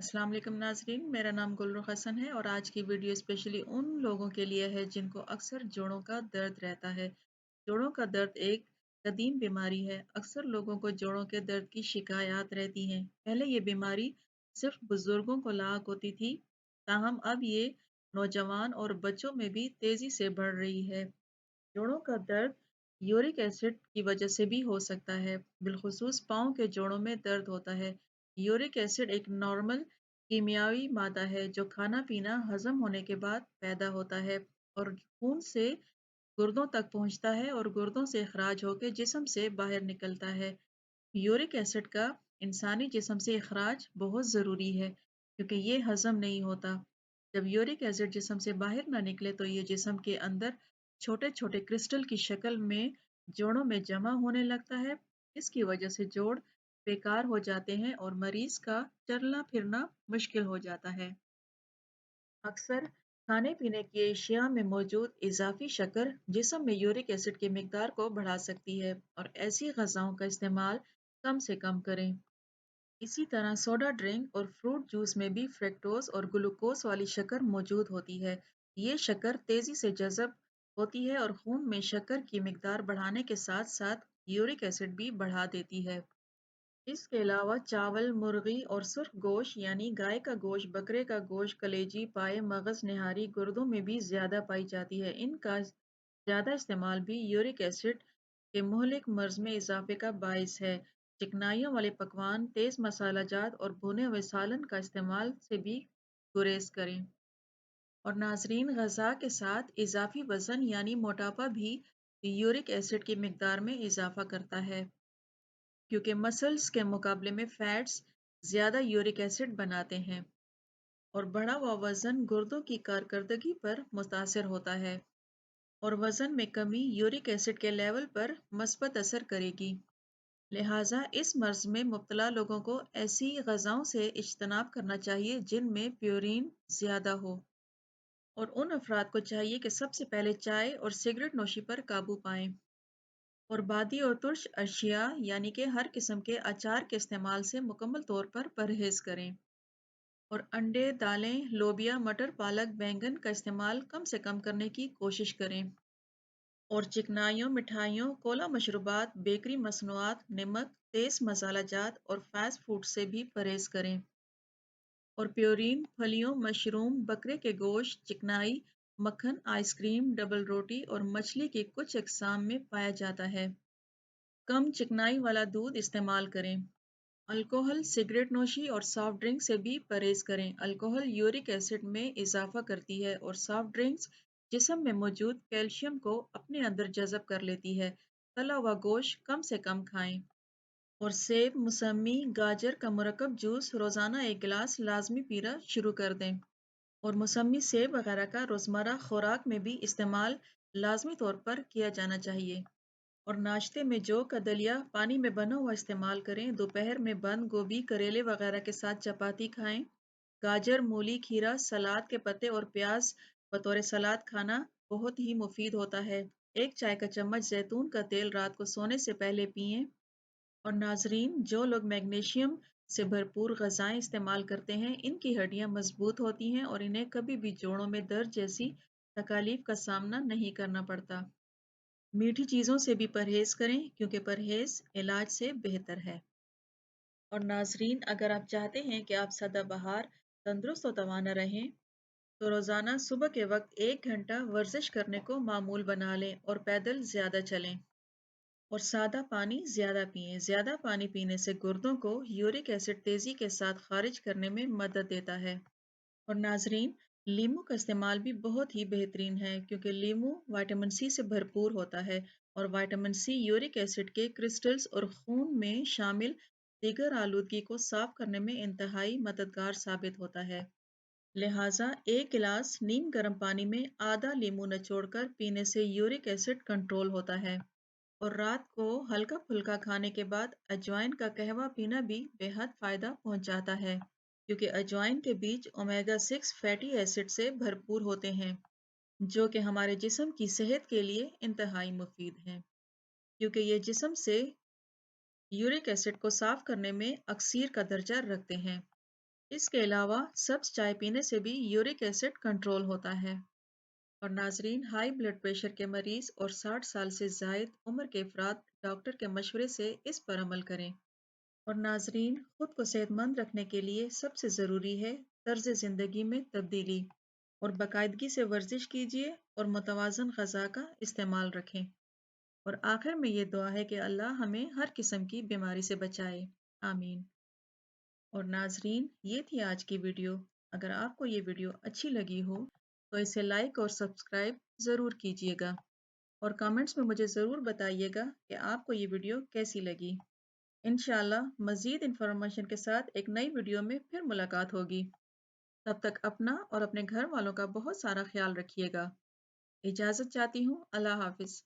अस्सलाम वालेकुम नाज़रीन, मेरा नाम गुलरुख हसन है और आज की वीडियो स्पेशली उन लोगों के लिए है जिनको अक्सर जोड़ों का दर्द रहता है। जोड़ों का दर्द एक कदीम बीमारी है। अक्सर लोगों को जोड़ों के दर्द की शिकायत रहती हैं। पहले ये बीमारी सिर्फ बुजुर्गों को लाक होती थी, ताहम अब ये नौजवान और बच्चों में भी तेजी से बढ़ रही है। जोड़ों का दर्द यूरिक एसिड की वजह से भी हो सकता है, बिलखुसूस पाँव के जोड़ों में दर्द होता है। यूरिक एसिड एक नॉर्मल कीमियावी मादा है जो खाना पीना हजम होने के बाद पैदा होता है और खून से गुर्दों तक पहुंचता है और गुर्दों से अखराज होकर जिस्म से बाहर निकलता है। यूरिक एसिड का इंसानी जिस्म से अखराज बहुत ज़रूरी है क्योंकि ये हजम नहीं होता। जब यूरिक एसिड जिस्म से बाहर ना निकले तो ये जिस्म के अंदर छोटे छोटे क्रिस्टल की शक्ल में जोड़ों में जमा होने लगता है। इसकी वजह से जोड़ बेकार हो जाते हैं और मरीज का चलना फिरना मुश्किल हो जाता है। अक्सर खाने पीने की एशिया में मौजूद इजाफी शक्कर जिस्म में यूरिक एसिड की मिकदार को बढ़ा सकती है और ऐसी ग़िज़ाओं का इस्तेमाल कम से कम करें। इसी तरह सोडा ड्रिंक और फ्रूट जूस में भी फ्रक्टोज और ग्लूकोज वाली शक्कर मौजूद होती है। ये शक्कर तेजी से जज़ब होती है और खून में शक्कर की मिकदार बढ़ाने के साथ साथ यूरिक एसिड भी बढ़ा देती है। इसके अलावा चावल, मुर्गी और सुर्ख गोश्त यानी गाय का गोश्त, बकरे का गोश्त, कलेजी, पाए, मगज, निहारी गुर्दों में भी ज्यादा पाई जाती है। इनका ज्यादा इस्तेमाल भी यूरिक एसिड के मुहलिक मर्ज में इजाफे का बायस है। चिकनाइयों वाले पकवान, तेज मसालाजात और भुने हुए सालन का इस्तेमाल से भी गुरेज करें। और नाजरीन, गजा के साथ इजाफी वजन यानी मोटापा भी यूरिक एसिड की मिकदार में इजाफा करता है क्योंकि मसल्स के मुकाबले में फैट्स ज्यादा यूरिक एसिड बनाते हैं और बढ़ा हुआ वजन गुर्दों की कारकर्दगी पर मुतासर होता है और वजन में कमी यूरिक एसिड के लेवल पर मस्बत असर करेगी। लिहाजा इस मर्ज में मुब्तला लोगों को ऐसी गजाओं से इज्तनाब करना चाहिए जिनमें प्योरीन ज्यादा हो और उन अफराद को चाहिए कि सबसे पहले चाय और सिगरेट नोशी पर काबू पाएं और बादी और तुर्श अशिया यानी कि हर किस्म के अचार के इस्तेमाल से मुकम्मल तौर पर परहेज करें और अंडे, दालें, लोबिया, मटर, पालक, बैंगन का इस्तेमाल कम से कम करने की कोशिश करें और चिकनाइयों, मिठाइयों, कोला मशरूबात, बेकरी मसनूआत, नमक, तेज मसालाजात और फास्ट फूड से भी परहेज करें और प्योरीन फलियों, मशरूम, बकरे के गोश्त, चिकनाई, मक्खन, आइसक्रीम, डबल रोटी और मछली की कुछ अक़साम में पाया जाता है। कम चिकनाई वाला दूध इस्तेमाल करें। अल्कोहल, सिगरेट नोशी और सॉफ्ट ड्रिंक से भी परहेज करें। अल्कोहल यूरिक एसिड में इजाफा करती है और सॉफ्ट ड्रिंक्स जिस्म में मौजूद कैल्शियम को अपने अंदर जज़ब कर लेती है। तला हुआ गोश्त कम से कम खाएं और सेब, मौसमी, गाजर का मुरक्कब जूस रोजाना एक गिलास लाजमी पीना शुरू कर दें और मौसमी, सेब वगैरह का रोजमर्रा खुराक में भी इस्तेमाल लाजमी तौर पर किया जाना चाहिए और नाश्ते में जौ का दलिया पानी में बना हुआ इस्तेमाल करें। दोपहर में बंद गोभी, करेले वगैरह के साथ चपाती खाएं। गाजर, मूली, खीरा, सलाद के पत्ते और प्याज बतौर सलाद खाना बहुत ही मुफीद होता है। एक चाय का चम्मच जैतून का तेल रात को सोने से पहले पिएं और नाजरीन, जो लोग मैग्नीशियम से भरपूर गजाएं इस्तेमाल करते हैं इनकी हड्डियां मजबूत होती हैं और इन्हें कभी भी जोड़ों में दर्द जैसी तकालीफ का सामना नहीं करना पड़ता। मीठी चीज़ों से भी परहेज करें क्योंकि परहेज इलाज से बेहतर है। और नाजरीन, अगर आप चाहते हैं कि आप सदाबहार तंदुरुस्त और तवाना रहें तो रोज़ाना सुबह के वक्त 1 घंटा वर्जिश करने को मामूल बना लें और पैदल ज़्यादा चलें और सादा पानी ज़्यादा पिएं। ज़्यादा पानी पीने से गुर्दों को यूरिक एसिड तेज़ी के साथ खारिज करने में मदद देता है। और नाजरीन, लीमू का इस्तेमाल भी बहुत ही बेहतरीन है क्योंकि लीमू विटामिन सी से भरपूर होता है और विटामिन सी यूरिक एसिड के क्रिस्टल्स और खून में शामिल दीगर आलूदगी को साफ करने में इंतहाई मददगार साबित होता है। लिहाजा एक गिलास नीम गर्म पानी में आधा लीमू निचोड़कर पीने से यूरिक एसिड कंट्रोल होता है और रात को हल्का फुल्का खाने के बाद अजवाइन का कहवा पीना भी बेहद फायदा पहुंचाता है क्योंकि अजवाइन के बीज ओमेगा 6 फैटी एसिड से भरपूर होते हैं जो कि हमारे जिस्म की सेहत के लिए इंतहाई मुफीद हैं क्योंकि ये जिस्म से यूरिक एसिड को साफ करने में अक्सीर का दर्जा रखते हैं। اس کے علاوہ سبز چائے پینے سے بھی یورک ایسڈ کنٹرول ہوتا ہے۔ اور ناظرین، ہائی بلڈ پریشر کے مریض اور 60 سال سے زائد عمر کے افراد ڈاکٹر کے مشورے سے اس پر عمل کریں۔ اور ناظرین، خود کو صحت مند رکھنے کے لیے سب سے ضروری ہے طرز زندگی میں تبدیلی، اور باقاعدگی سے ورزش کیجیے اور متوازن غذا کا استعمال رکھیں۔ اور آخر میں یہ دعا ہے کہ اللہ ہمیں ہر قسم کی بیماری سے بچائے، آمین۔ اور ناظرین، یہ تھی آج کی ویڈیو۔ اگر آپ کو یہ ویڈیو اچھی لگی ہو تو اسے لائک اور سبسکرائب ضرور کیجیے گا، اور کامنٹس میں مجھے ضرور بتائیے گا کہ آپ کو یہ ویڈیو کیسی لگی۔ انشاءاللہ مزید انفارمیشن کے ساتھ ایک نئی ویڈیو میں پھر ملاقات ہوگی۔ تب تک اپنا اور اپنے گھر والوں کا بہت سارا خیال رکھیے گا۔ اجازت چاہتی ہوں، اللہ حافظ۔